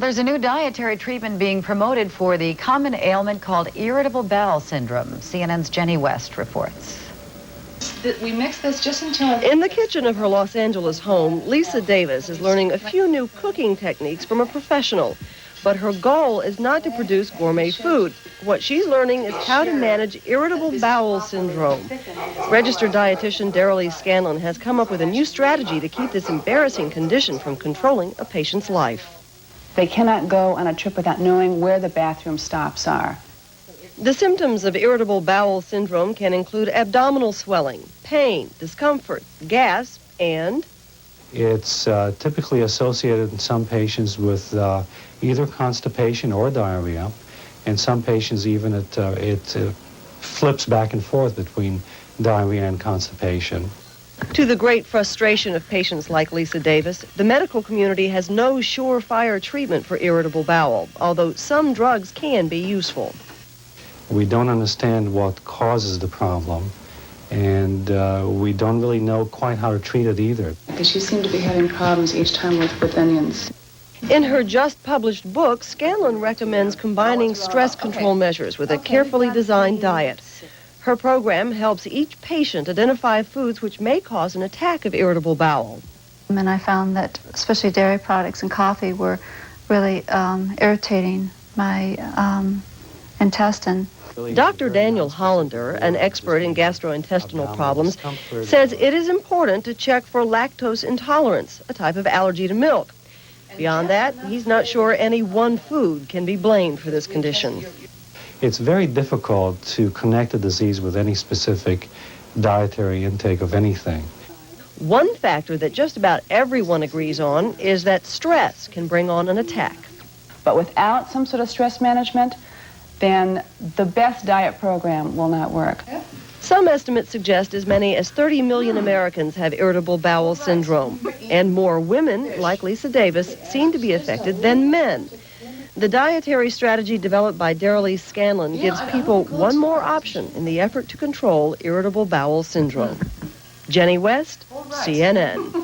There's a new dietary treatment being promoted for the common ailment called irritable bowel syndrome. CNN's Jenny West reports. We mix this just until... In the kitchen of her Los Angeles home, Lisa Davis is learning a few new cooking techniques from a professional. But her goal is not to produce gourmet food. What she's learning is how to manage irritable bowel syndrome. Registered dietitian Deralee Scanlon has come up with a new strategy to keep this embarrassing condition from controlling a patient's life. They cannot go on a trip without knowing where the bathroom stops are. The symptoms of irritable bowel syndrome can include abdominal swelling, pain, discomfort, gas, and... It's typically associated in some patients with either constipation or diarrhea. In some patients even it flips back and forth between diarrhea and constipation. To the great frustration of patients like Lisa Davis, the medical community has no surefire treatment for irritable bowel, although some drugs can be useful. We don't understand what causes the problem, and we don't really know quite how to treat it either. Because you seem to be having problems each time with onions. In her just-published book, Scanlon recommends combining stress control measures with a carefully designed diet. Her program helps each patient identify foods which may cause an attack of irritable bowel. And I found that especially dairy products and coffee were really irritating my intestine. Dr. Daniel Hollander, an expert in gastrointestinal problems, says it is important to check for lactose intolerance, a type of allergy to milk. Beyond that, he's not sure any one food can be blamed for this condition. It's very difficult to connect the disease with any specific dietary intake of anything. One factor that just about everyone agrees on is that stress can bring on an attack. But without some sort of stress management, then the best diet program will not work. Some estimates suggest as many as 30 million Americans have irritable bowel syndrome, and more women, like Lisa Davis, seem to be affected than men. The dietary strategy developed by Deralee Scanlon gives people one more option in the effort to control irritable bowel syndrome. Jenny West, CNN.